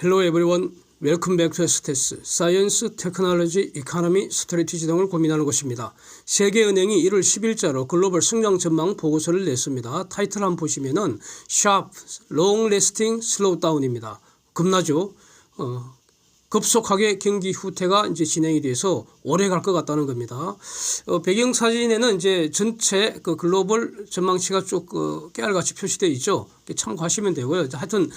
Hello everyone. Welcome back to STS, Science, Technology, Economy, Strategy 등을 고민하는 곳입니다. 세계은행이 1월 10일자로 글로벌 성장 전망 보고서를 냈습니다. 타이틀 한번 보시면은 Sharp, Long Lasting Slowdown입니다. 겁나죠? 급속하게 경기 후퇴가 이제 진행이 돼서 오래 갈 것 같다는 겁니다. 배경 사진에는 이제 전체 그 글로벌 전망치가 쭉 깨알같이 표시되어 있죠. 참고하시면 되고요. 하여튼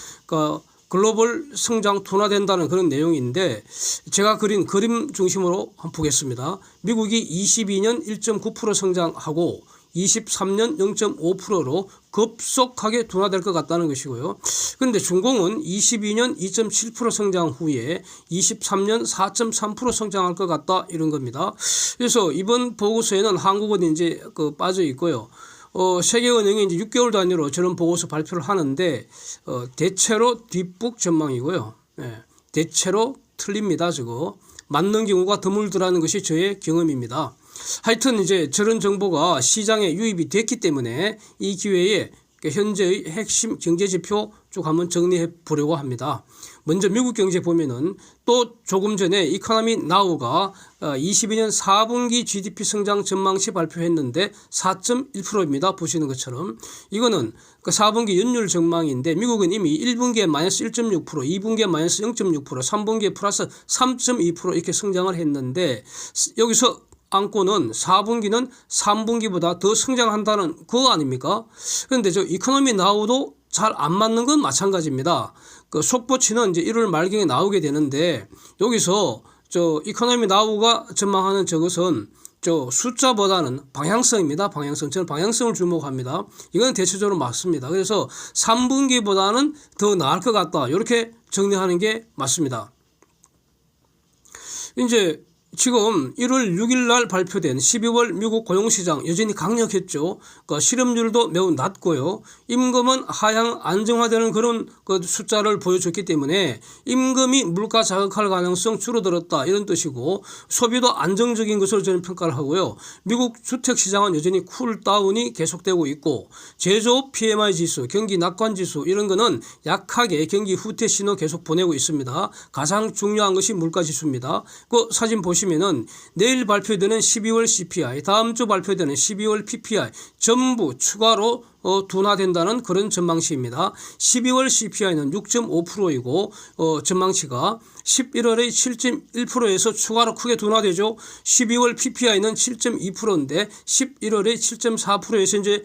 글로벌 성장 둔화된다는 그런 내용인데 제가 그린 그림 중심으로 한번 보겠습니다. 미국이 22년 1.9% 성장하고 23년 0.5%로 급속하게 둔화될 것 같다는 것이고요. 그런데 중공은 22년 2.7% 성장 후에 23년 4.3% 성장할 것 같다 이런 겁니다. 그래서 이번 보고서에는 한국은 이제 빠져 있고요. 세계은행이 이제 6개월 단위로 저런 보고서 발표를 하는데 대체로 뒷북 전망이고요. 대체로 틀립니다. 저거 맞는 경우가 드물더라는 것이 저의 경험입니다. 하여튼 이제 저런 정보가 시장에 유입이 됐기 때문에 이 기회에 현재의 핵심 경제지표 쭉 한번 정리해 보려고 합니다. 먼저 미국 경제 보면은 또 조금 전에 이코노미 나우가 22년 4분기 GDP 성장 전망치 발표했는데 4.1%입니다. 보시는 것처럼 이거는 그 4분기 연율 전망인데 미국은 이미 1분기에 마이너스 1.6%, 2분기에 마이너스 0.6%, 3분기에 플러스 3.2% 이렇게 성장을 했는데 여기서 안고는 4분기는 3분기보다 더 성장한다는 그거 아닙니까? 그런데 저 이코노미 나우도 잘 안 맞는 건 마찬가지입니다. 그 속보치는 이제 1월 말경에 나오게 되는데 여기서 저 이코노미 나우가 전망하는 저것은 저 숫자보다는 방향성입니다. 방향성. 저는 방향성을 주목합니다. 이건 대체적으로 맞습니다. 그래서 3분기보다는 더 나을 것 같다. 이렇게 정리하는 게 맞습니다. 이제 지금 1월 6일 날 발표된 12월 미국 고용시장 여전히 강력했죠. 그러니까 실업률도 매우 낮고요. 임금은 하향 안정화되는 그런 그 숫자를 보여줬기 때문에 임금이 물가 자극할 가능성 줄어들었다 이런 뜻이고 소비도 안정적인 것으로 저는 평가를 하고요. 미국 주택시장은 여전히 쿨다운이 계속되고 있고 제조업 PMI 지수, 경기 낙관 지수 이런 거는 약하게 경기 후퇴 신호 계속 보내고 있습니다. 가장 중요한 것이 물가 지수입니다. 그 사진 보시면은 내일 발표되는 12월 CPI, 다음 주 발표되는 12월 PPI 전부 추가로 둔화된다는 그런 전망치입니다. 12월 CPI는 6.5%이고 전망치가 11월에 7.1%에서 추가로 크게 둔화되죠. 12월 PPI는 7.2%인데 11월에 7.4%에서 이제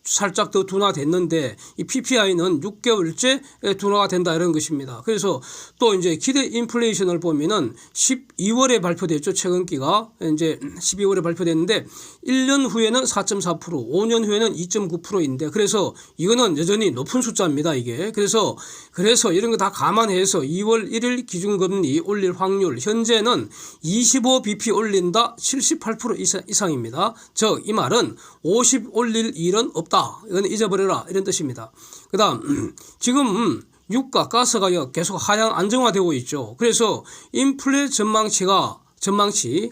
살짝 더 둔화됐는데 이 PPI는 6개월째 둔화가 된다 이런 것입니다. 그래서 또 이제 기대 인플레이션을 보면은 12월에 발표됐죠. 최근기가 이제 12월에 발표됐는데 1년 후에는 4.4%, 5년 후에는 2.9%인데 그래서 이거는 여전히 높은 숫자입니다. 이게 그래서 이런 거 다 감안해서 2월 1일 기준금리 올릴 확률 현재는 25bp 올린다 78% 이상입니다. 즉 이 말은 50 올릴 일은 없다. 이건 잊어버려라 이런 뜻입니다. 그 다음 지금 유가 가스 가격 계속 하향 안정화되고 있죠. 그래서 인플레 전망치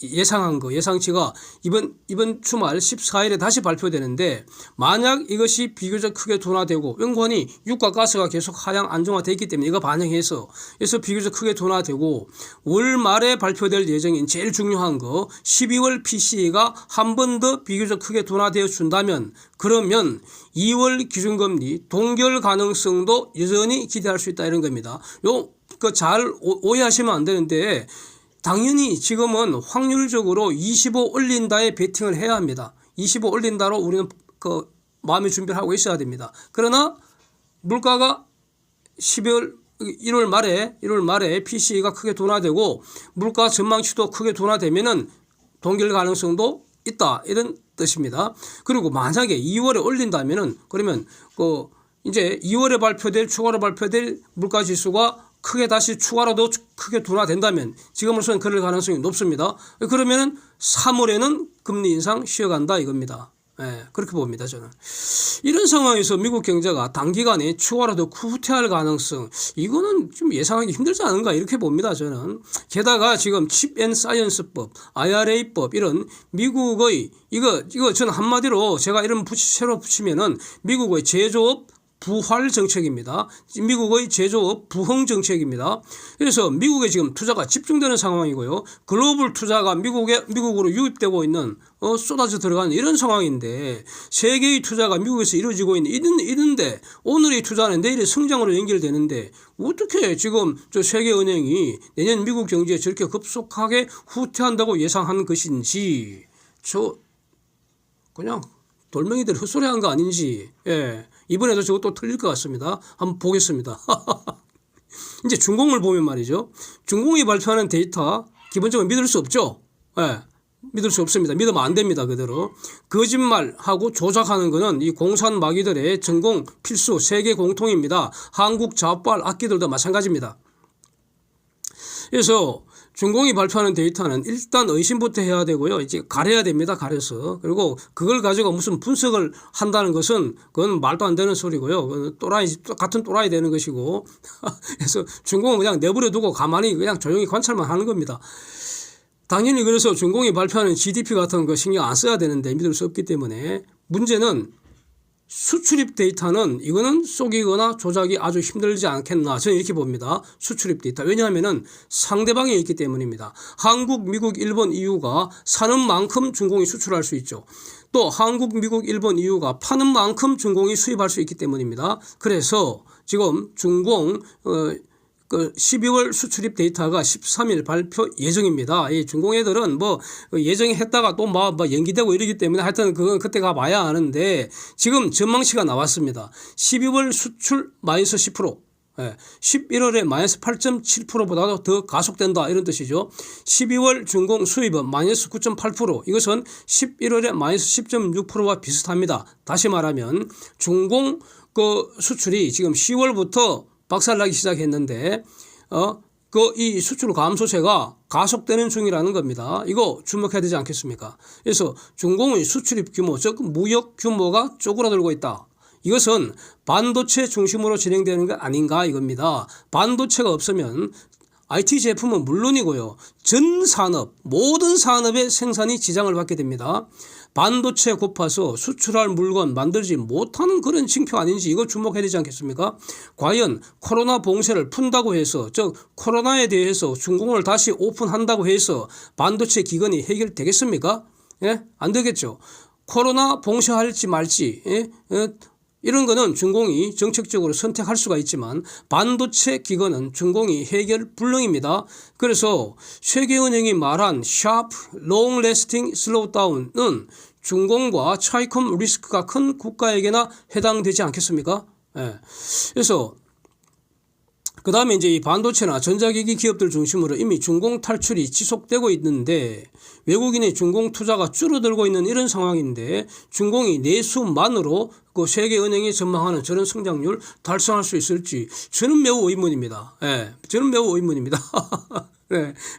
예상한 거 예상치가 이번 주말 14일에 다시 발표되는데 만약 이것이 비교적 크게 둔화되고 연관이 유가 가스가 계속 하향 안정화되기 때문에 이거 반영해서 그래서 비교적 크게 둔화되고 월 말에 발표될 예정인 제일 중요한 거 12월 PCE가 한 번 더 비교적 크게 둔화되어 준다면 그러면 2월 기준금리 동결 가능성도 여전히 기대할 수 있다 이런 겁니다. 잘 오해하시면 안 되는데 당연히 지금은 확률적으로 25 올린다에 베팅을 해야 합니다. 25 올린다로 우리는 마음의 준비를 하고 있어야 됩니다. 그러나 물가가 1월 말에 PCE가 크게 둔화되고 물가 전망치도 크게 둔화되면은 동결 가능성도 있다 이런 뜻입니다. 그리고 만약에 2월에 올린다면은 그러면 이제 2월에 추가로 발표될 물가 지수가 크게 다시 추가로 더 크게 둔화된다면 지금으로서는 그럴 가능성이 높습니다. 그러면은 3월에는 금리 인상 쉬어간다 이겁니다. 그렇게 봅니다. 저는 이런 상황에서 미국 경제가 단기간에 추가로 더 후퇴할 가능성 이거는 좀 예상하기 힘들지 않은가 이렇게 봅니다. 저는 게다가 지금 칩 앤 사이언스법, IRA법 이런 미국의 이거 저는 한마디로 제가 이름 새로 붙이면은 미국의 제조업 부활 정책입니다. 미국의 제조업 부흥 정책입니다. 그래서 미국에 지금 투자가 집중되는 상황이고요. 글로벌 투자가 미국으로 유입되고 있는 쏟아져 들어가는 이런 상황인데 세계의 투자가 미국에서 이루어지고 있는데 오늘의 투자는 내일의 성장으로 연결되는데 어떻게 지금 저 세계은행이 내년 미국 경제에 저렇게 급속하게 후퇴한다고 예상한 것인지 그냥 돌멩이들 헛소리한 거 아닌지 이번에도 저것도 틀릴 것 같습니다. 한번 보겠습니다. 이제 중공을 보면 말이죠. 중공이 발표하는 데이터 기본적으로 믿을 수 없죠. 믿을 수 없습니다. 믿으면 안 됩니다. 그대로. 거짓말하고 조작하는 것은 이 공산 마귀들의 전공 필수 세계 공통입니다. 한국 자발 악기들도 마찬가지입니다. 그래서 중공이 발표하는 데이터는 일단 의심부터 해야 되고요. 이제 가려야 됩니다. 가려서. 그리고 그걸 가지고 무슨 분석을 한다는 것은 그건 말도 안 되는 소리고요. 그건 같은 또라이 되는 것이고. 그래서 중공은 그냥 내버려 두고 가만히 그냥 조용히 관찰만 하는 겁니다. 당연히 그래서 중공이 발표하는 GDP 같은 거 신경 안 써야 되는데 믿을 수 없기 때문에 문제는 수출입 데이터는 이거는 속이거나 조작이 아주 힘들지 않겠나 저는 이렇게 봅니다. 수출입 데이터. 왜냐하면 상대방이 있기 때문입니다. 한국, 미국, 일본, EU가 사는 만큼 중공이 수출할 수 있죠. 또 한국, 미국, 일본, EU가 파는 만큼 중공이 수입할 수 있기 때문입니다. 그래서 지금 중공 12월 수출입 데이터가 13일 발표 예정입니다. 이 중공 애들은 뭐 예정했다가 또 연기되고 이러기 때문에 하여튼 그건 그때가 봐야 하는데 지금 전망치가 나왔습니다. 12월 수출 마이너스 10%. 11월에 마이너스 8.7%보다도 더 가속된다 이런 뜻이죠. 12월 중공 수입은 마이너스 9.8%. 이것은 11월에 마이너스 10.6%와 비슷합니다. 다시 말하면 중공 수출이 지금 10월부터 박살나기 시작했는데 이 수출 감소세가 가속되는 중이라는 겁니다. 이거 주목해야 되지 않겠습니까? 그래서 중공의 수출입 규모, 즉 무역 규모가 쪼그라들고 있다. 이것은 반도체 중심으로 진행되는 게 아닌가 이겁니다. 반도체가 없으면 IT 제품은 물론이고요. 전 산업, 모든 산업의 생산이 지장을 받게 됩니다. 반도체 고파서 수출할 물건 만들지 못하는 그런 징표 아닌지 이거 주목해야 되지 않겠습니까? 과연 코로나 봉쇄를 푼다고 해서 즉 코로나에 대해서 중공을 다시 오픈한다고 해서 반도체 기근이 해결되겠습니까? 안 되겠죠. 코로나 봉쇄할지 말지 이런 거는 중공이 정책적으로 선택할 수가 있지만 반도체 기근은 중공이 해결 불능입니다. 그래서 세계은행이 말한 sharp, long lasting slowdown은 중공과 차이컴 리스크가 큰 국가에게나 해당되지 않겠습니까? 그래서 그 다음에 이제 이 반도체나 전자기기 기업들 중심으로 이미 중공 탈출이 지속되고 있는데 외국인의 중공 투자가 줄어들고 있는 이런 상황인데 중공이 내수만으로 그 세계은행이 전망하는 저런 성장률 달성할 수 있을지 저는 매우 의문입니다. 저는 매우 의문입니다.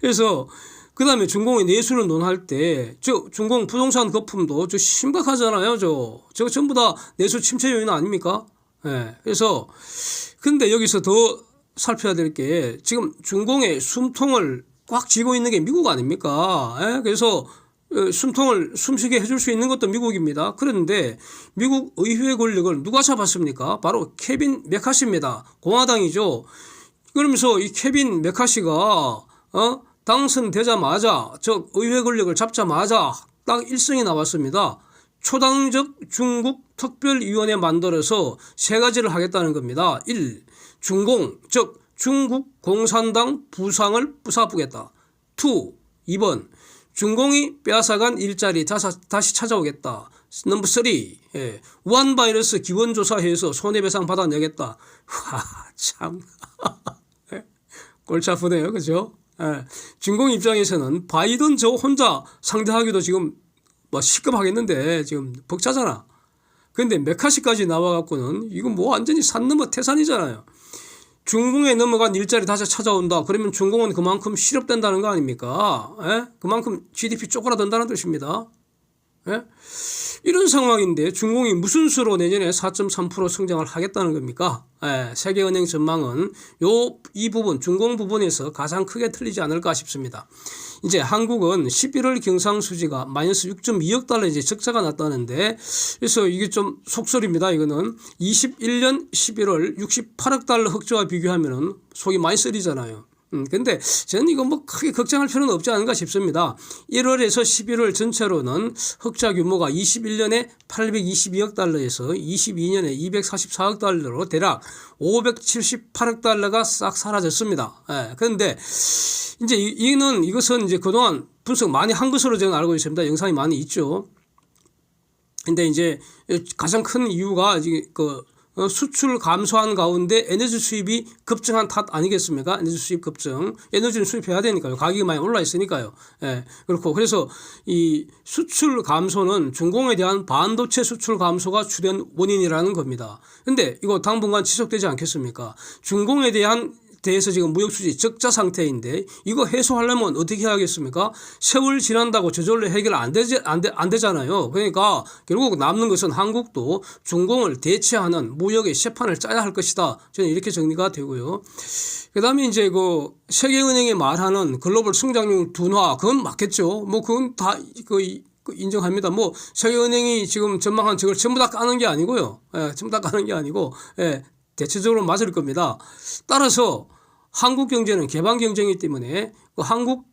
그래서 그 다음에 중공의 내수를 논할 때 중공 부동산 거품도 심각하잖아요. 저거 전부 다 내수 침체 요인 아닙니까? 그래서 근데 여기서 더 살펴야 될 게 지금 중공의 숨통을 꽉 쥐고 있는 게 미국 아닙니까? 그래서 숨통을 숨쉬게 해줄 수 있는 것도 미국입니다. 그런데 미국 의회 권력을 누가 잡았습니까? 바로 케빈 메카시입니다. 공화당이죠. 그러면서 이 케빈 메카시가 당선되자마자 의회 권력을 잡자마자 딱 1승이 나왔습니다. 초당적 중국 특별위원회 만들어서 세 가지를 하겠다는 겁니다. 1. 중공, 즉 중국 공산당 부상을 부사부겠다. 2번 중공이 빼앗아간 일자리 다시 찾아오겠다. 넘버 3. 우한 바이러스 기원조사해서 손해배상 받아내겠다. 참 골치 아프네요. 그죠? 중공 입장에서는 바이든 저 혼자 상대하기도 지금 시급하겠는데 지금 벅차잖아. 근데 메카시까지 나와갖고는 이건 완전히 산 넘어 태산이잖아요. 중공에 넘어간 일자리 다시 찾아온다. 그러면 중공은 그만큼 실업된다는 거 아닙니까? 그만큼 GDP 쪼그라든다는 뜻입니다. 예? 이런 상황인데 중공이 무슨 수로 내년에 4.3% 성장을 하겠다는 겁니까? 예, 세계은행 전망은 이 부분 중공 부분에서 가장 크게 틀리지 않을까 싶습니다. 이제 한국은 11월 경상수지가 마이너스 6.2억 달러 이제 적자가 났다는데, 그래서 이게 좀 속설입니다. 이거는 21년 11월 68억 달러 흑자와 비교하면은 속이 많이 쓰리잖아요. 근데 저는 이거 뭐 크게 걱정할 필요는 없지 않은가 싶습니다. 1월에서 11월 전체로는 흑자 규모가 21년에 822억 달러에서 22년에 244억 달러로 대략 578억 달러가 싹 사라졌습니다. 예, 그런데 이제 이것은 이제 그동안 분석 많이 한 것으로 저는 알고 있습니다. 영상이 많이 있죠. 근데 이제 가장 큰 이유가 수출 감소한 가운데 에너지 수입이 급증한 탓 아니겠습니까? 에너지 수입 급증. 에너지는 수입해야 되니까요. 가격이 많이 올라 있으니까요. 예, 그렇고. 그래서 이 수출 감소는 중공에 대한 반도체 수출 감소가 주된 원인이라는 겁니다. 근데 이거 당분간 지속되지 않겠습니까? 중공에 대해서 지금 무역수지 적자 상태인데 이거 해소하려면 어떻게 해야겠습니까? 세월 지난다고 저절로 해결 안 되잖아요. 그러니까 결국 남는 것은 한국도 중공을 대체하는 무역의 쇠판을 짜야 할 것이다. 저는 이렇게 정리가 되고요. 그 다음에 이제 세계은행이 말하는 글로벌 성장률 둔화, 그건 맞겠죠. 뭐 그건 다 인정합니다. 뭐 세계은행이 지금 전망한 저걸 전부 다 까는 게 아니고요. 예, 전부 다 까는 게 아니고, 예, 대체적으로 맞을 겁니다. 따라서 한국 경제는 개방 경쟁이기 때문에 한국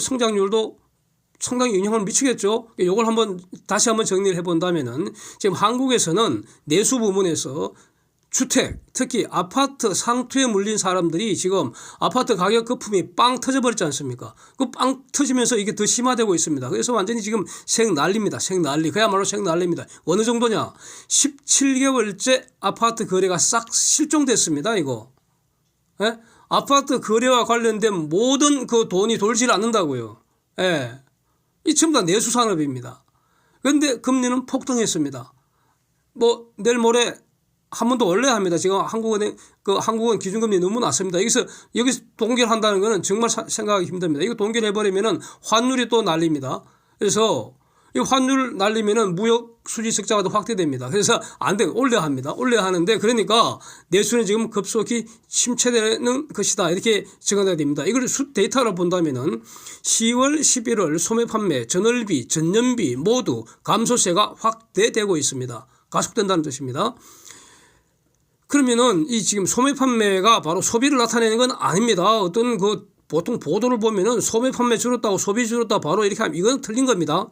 성장률도 상당히 영향을 미치겠죠. 이걸 다시 한번 정리를 해본다면은 지금 한국에서는 내수 부문에서 주택, 특히 아파트 상투에 물린 사람들이 지금 아파트 가격 거품이 빵 터져버렸지 않습니까? 그 빵 터지면서 이게 더 심화되고 있습니다. 그래서 완전히 지금 생난리입니다. 생난리. 그야말로 생난리입니다. 어느 정도냐? 17개월째 아파트 거래가 싹 실종됐습니다. 이거. 예? 아파트 거래와 관련된 모든 그 돈이 돌질 않는다고요. 예. 이 전부 다 내수 산업입니다. 그런데 금리는 폭등했습니다. 뭐 내일 모레 한 번 더 올려야 합니다. 지금 한국은 기준금리 너무 낮습니다. 여기서 동결한다는 것은 정말 생각하기 힘듭니다. 이거 동결해버리면은 환율이 또 날립니다. 그래서 이 환율 날리면은 무역 수지 적자가 더 확대됩니다. 그래서 안 돼, 올려야 합니다. 올려야 하는데, 그러니까 내수는 지금 급속히 침체되는 것이다. 이렇게 정해야 됩니다. 이걸 데이터로 본다면은 10월, 11월 소매 판매, 전월비, 전년비 모두 감소세가 확대되고 있습니다. 가속된다는 뜻입니다. 그러면은 이 지금 소매 판매가 바로 소비를 나타내는 건 아닙니다. 보통 보도를 보면은 소매 판매 줄었다고 소비 줄었다 바로 이렇게 하면 이건 틀린 겁니다.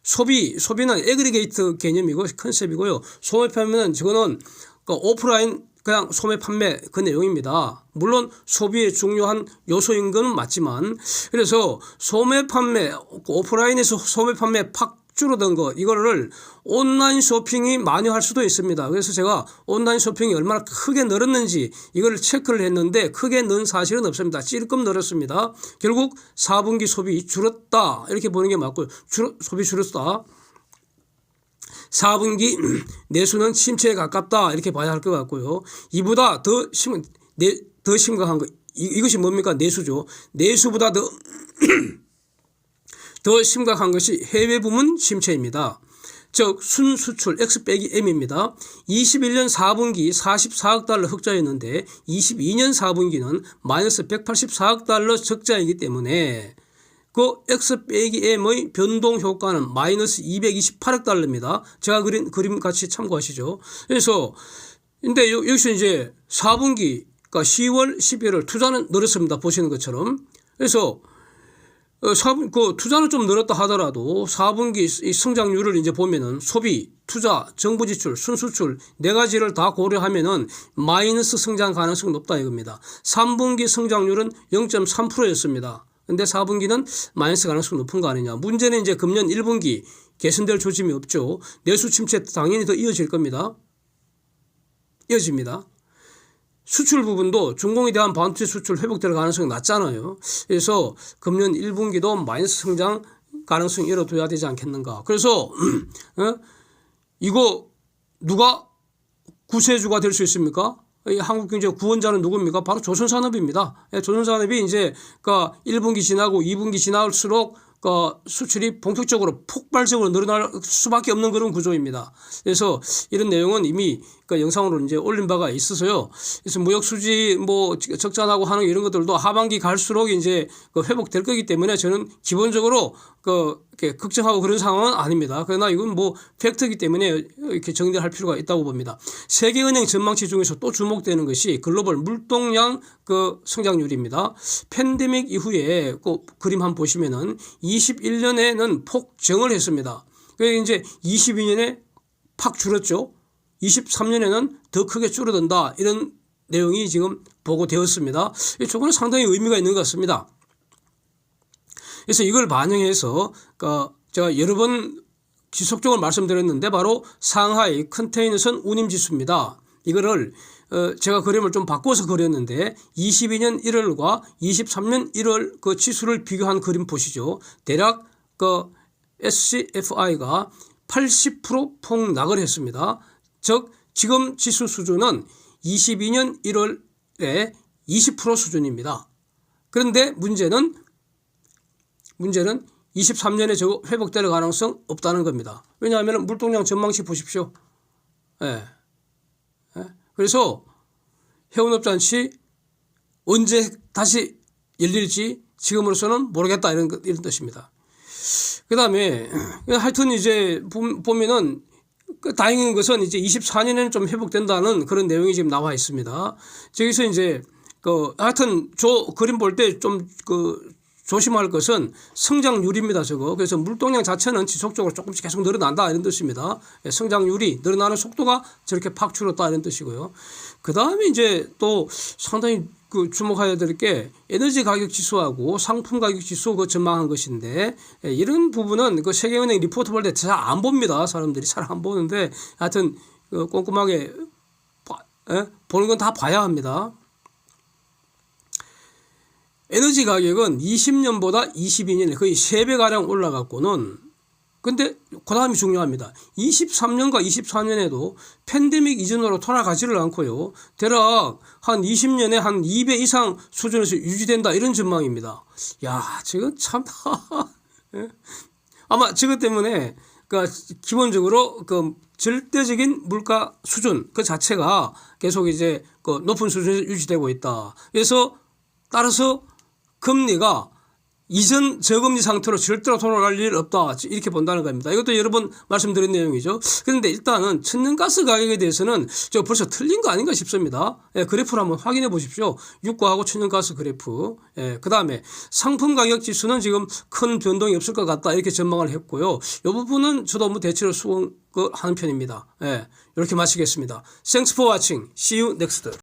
소비는 애그리게이트 개념이고 컨셉이고요. 소매 판매는 저거는 오프라인 그냥 소매 판매 그 내용입니다. 물론 소비의 중요한 요소인 건 맞지만, 그래서 소매 판매, 오프라인에서 소매 판매 팍 줄어든 거, 이거를 온라인 쇼핑이 만회할 수도 있습니다. 그래서 제가 온라인 쇼핑이 얼마나 크게 늘었는지 이걸 체크를 했는데 크게 는 사실은 없습니다. 찔끔 늘었습니다. 결국 4분기 소비 줄었다 이렇게 보는 게 맞고요. 소비 줄었다. 4분기 내수는 침체에 가깝다 이렇게 봐야 할 것 같고요. 이보다 더 심각한 거, 이것이 뭡니까? 내수죠. 내수보다 더 심각한 것이 해외 부문 침체입니다. 즉 순수출 X 빼기 M입니다. 21년 4분기 44억 달러 흑자였는데 22년 4분기는 마이너스 184억 달러 적자이기 때문에 그 X 빼기 M의 변동 효과는 마이너스 228억 달러입니다. 제가 그린 그림 같이 참고하시죠. 그래서 근데 여기서 이제 4분기 그러니까 10월 11월 투자는 늘었습니다. 보시는 것처럼. 그래서 투자는 좀 늘었다 하더라도 4분기 이 성장률을 이제 보면은 소비, 투자, 정부 지출, 순수출 네 가지를 다 고려하면은 마이너스 성장 가능성이 높다 이겁니다. 3분기 성장률은 0.3%였습니다. 근데 4분기는 마이너스 가능성이 높은 거 아니냐. 문제는 이제 금년 1분기 개선될 조짐이 없죠. 내수 침체 당연히 더 이어질 겁니다. 이어집니다. 수출 부분도 중공에 대한 반도체 수출 회복될 가능성이 낮잖아요. 그래서 금년 1분기도 마이너스 성장 가능성이 열어둬야 되지 않겠는가. 그래서 이거 누가 구세주가 될 수 있습니까? 이 한국 경제 구원자는 누굽니까? 바로 조선산업입니다. 조선산업이 이제 1분기 지나고 2분기 지날수록 수출이 본격적으로 폭발적으로 늘어날 수밖에 없는 그런 구조입니다. 그래서 이런 내용은 이미 영상으로 이제 올린 바가 있어서요. 그래서 무역 수지 뭐 적자나고 하는 이런 것들도 하반기 갈수록 이제 회복될 거기 때문에 저는 기본적으로 이렇게 걱정하고 그런 상황은 아닙니다. 그러나 이건 뭐 팩트이기 때문에 이렇게 정리할 필요가 있다고 봅니다. 세계은행 전망치 중에서 또 주목되는 것이 글로벌 물동량 성장률입니다. 팬데믹 이후에 그림 한번 보시면은 21년에는 폭증을 했습니다. 그래서 이제 22년에 팍 줄었죠. 23년에는 더 크게 줄어든다. 이런 내용이 지금 보고되었습니다. 이쪽은 상당히 의미가 있는 것 같습니다. 그래서 이걸 반영해서 제가 여러 번 지속적으로 말씀드렸는데 바로 상하이 컨테이너선 운임지수입니다. 이거를 제가 그림을 좀 바꿔서 그렸는데 22년 1월과 23년 1월 그 지수를 비교한 그림 보시죠. 대략 SCFI가 80% 폭락을 했습니다. 즉 지금 지수 수준은 22년 1월에 20% 수준입니다. 그런데 문제는 23년에 저 회복될 가능성 없다는 겁니다. 왜냐하면 물동량 전망치 보십시오. 그래서 해운업잔치 언제 다시 열릴지 지금으로서는 모르겠다 이런 뜻입니다. 그 다음에 하여튼 이제 보면은 다행인 것은 이제 24년에는 좀 회복된다는 그런 내용이 지금 나와 있습니다. 저기서 이제 하여튼 그림 볼 때 좀 조심할 것은 성장률입니다. 그래서 물동량 자체는 지속적으로 조금씩 계속 늘어난다 이런 뜻입니다. 성장률이 늘어나는 속도가 저렇게 팍 줄었다 이런 뜻이고요. 그 다음에 이제 또 상당히 주목해야 될 게 에너지 가격 지수하고 상품 가격 지수 전망한 것인데 이런 부분은 세계은행 리포트 볼 때 잘 안 봅니다. 사람들이 잘 안 보는데 하여튼 꼼꼼하게 보는 건 다 봐야 합니다. 에너지 가격은 20년보다 22년에 거의 3배가량 올라갔고는 근데 그 다음이 중요합니다. 23년과 24년에도 팬데믹 이전으로 돌아가지를 않고요. 대략 한 20년에 한 2배 이상 수준에서 유지된다 이런 전망입니다. 야, 지금 참 아마 저것 때문에 기본적으로 절대적인 물가 수준 그 자체가 계속 이제 높은 수준에서 유지되고 있다. 그래서 따라서 금리가 이전 저금리 상태로 절대로 돌아갈 일 없다 이렇게 본다는 겁니다. 이것도 여러 번 말씀드린 내용이죠. 그런데 일단은 천연가스 가격에 대해서는 저 벌써 틀린 거 아닌가 싶습니다. 그래프를 한번 확인해 보십시오. 유가하고 천연가스 그래프. 그 다음에 상품 가격 지수는 지금 큰 변동이 없을 것 같다 이렇게 전망을 했고요. 이 부분은 저도 뭐 대체로 수긍하는 편입니다. 이렇게 마치겠습니다. Thanks for watching. See you next.